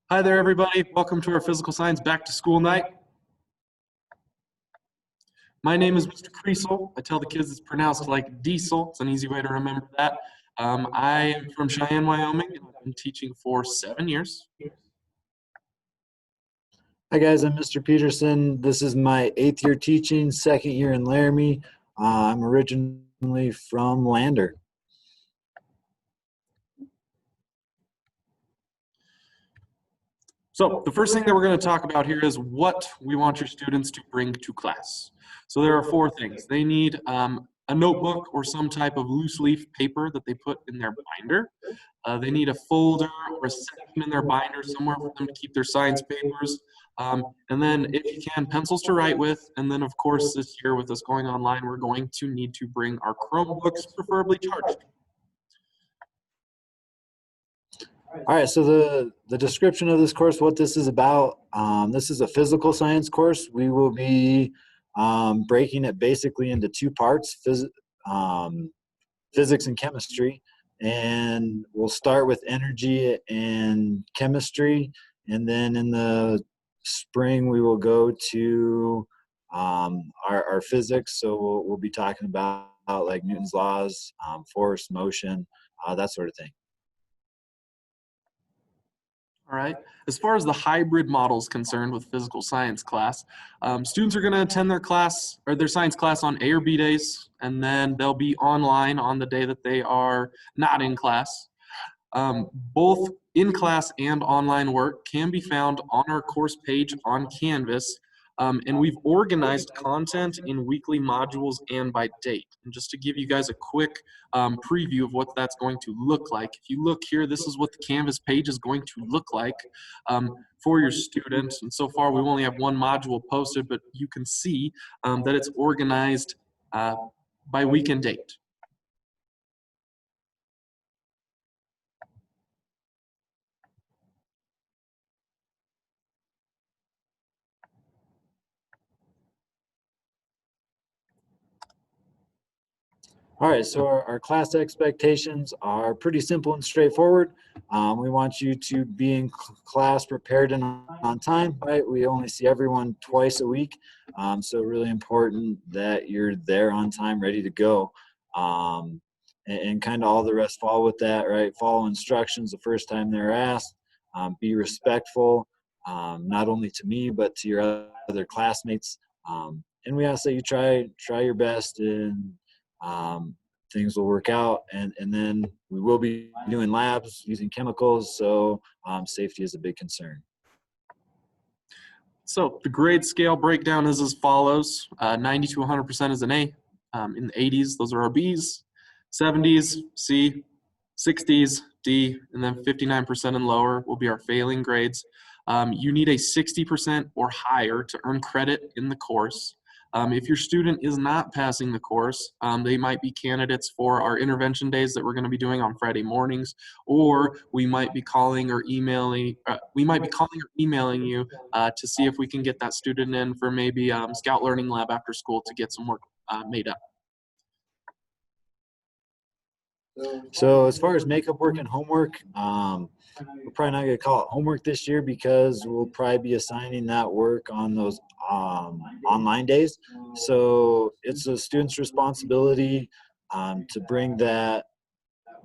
Hi there, everybody. Welcome to our physical science back to school night. My name is Mr. Krysl. I tell the kids it's pronounced like diesel. It's an easy way to remember that. I am from Cheyenne, Wyoming, and I've been teaching for 7 years. Hi guys, I'm Mr. Peterson. This is my 8th year teaching, 2nd year in Laramie. I'm originally from Lander. So the first thing that we're going to talk about here is what we want your students to bring to class. So there are 4 things. They need a notebook or some type of loose leaf paper that they put in their binder. They need a folder or a section in their binder somewhere for them to keep their science papers. And then if you can, pencils to write with. And then of course this year with us going online, we're going to need to bring our Chromebooks, preferably charged. All right, so the description of this course, what this is about, this is a physical science course. We will be breaking it basically into 2 parts, physics and chemistry. And we'll start with energy and chemistry. And then in the spring, we will go to our physics. So we'll be talking about like Newton's laws, force, motion, that sort of thing. All right. As far as the hybrid model is concerned with physical science class, students are going to attend their class or their science class on A or B days, and then they'll be online on the day that they are not in class. Both in-class and online work can be found on our course page on Canvas, and we've organized content in weekly modules and by date. And just to give you guys a quick preview of what that's going to look like, if you look here, this is what the Canvas page is going to look like for your students. And so far, we only have 1 module posted, but you can see that it's organized by week and date. All right, so our class expectations are pretty simple and straightforward. We want you to be in class prepared and on time, right? We only see everyone twice a week, so really important that you're there on time, ready to go. And kind of all the rest follow with that, right? Follow instructions the first time they're asked. Be respectful, not only to me, but to your other classmates. And we ask that you try your best and things will work out, and then we will be doing labs using chemicals, so safety is a big concern. So the grade scale breakdown is as follows. 90 to 100% is an A. In the 80s, those are our B's. 70s, C. 60s, D. And then 59% and lower will be our failing grades. You need a 60% or higher to earn credit in the course. If your student is not passing the course, they might be candidates for our intervention days that we're going to be doing on Friday mornings, or we might be calling or emailing. You to see if we can get that student in for maybe Scout Learning Lab after school to get some work made up. So as far as makeup work and homework, we're probably not going to call it homework this year because we'll probably be assigning that work on those online days. So it's a student's responsibility to bring that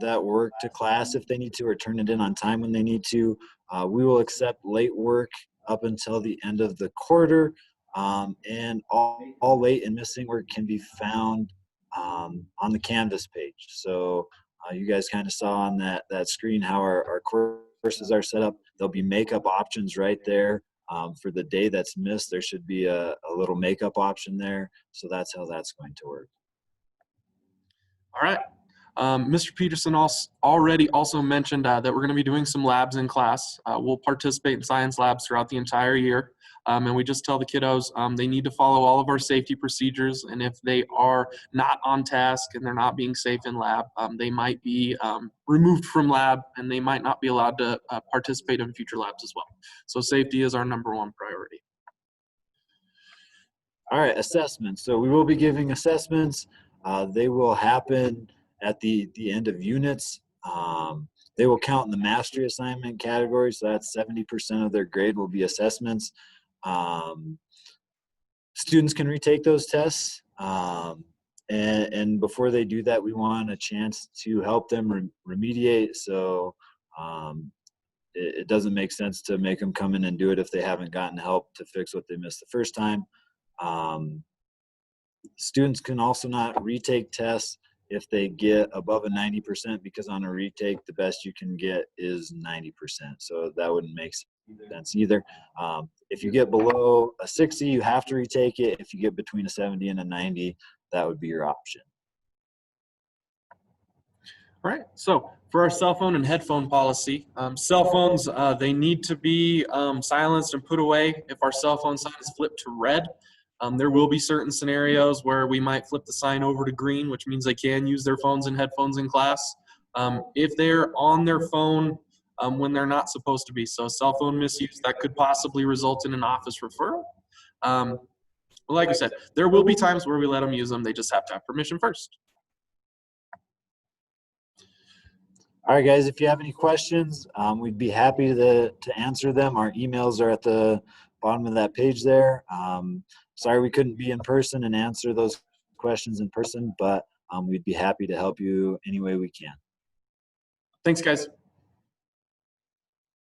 work to class if they need to, or turn it in on time when they need to. We will accept late work up until the end of the quarter, and all late and missing work can be found on the Canvas page. So you guys kind of saw on that screen how our courses are set up. There'll be makeup options right there. For the day that's missed, there should be a little makeup option there. So that's how that's going to work. All right. Mr. Peterson already also mentioned that we're going to be doing some labs in class. We'll participate in science labs throughout the entire year. And we just tell the kiddos they need to follow all of our safety procedures. And if they are not on task and they're not being safe in lab, they might be removed from lab and they might not be allowed to participate in future labs as well. So safety is our #1 priority. All right, assessments. So we will be giving assessments. They will happen at the end of units. They will count in the mastery assignment category, so that's 70% of their grade will be assessments. Students can retake those tests, and before they do that, we want a chance to help them remediate. So it doesn't make sense to make them come in and do it if they haven't gotten help to fix what they missed the first time. Students can also not retake tests if they get above a 90%, because on a retake, the best you can get is 90%. So that wouldn't make sense either. If you get below a 60, you have to retake it. If you get between a 70 and a 90, that would be your option. All right, so for our cell phone and headphone policy, cell phones, they need to be silenced and put away if our cell phone sign is flipped to red. There will be certain scenarios where we might flip the sign over to green, which means they can use their phones and headphones in class. If they're on their phone when they're not supposed to be, so cell phone misuse, that could possibly result in an office referral. Like I said, there will be times where we let them use them. They just have to have permission first. All right, guys, if you have any questions, we'd be happy to answer them. Our emails are at the bottom of that page there. Sorry we couldn't be in person and answer those questions in person, but we'd be happy to help you any way we can. Thanks, guys.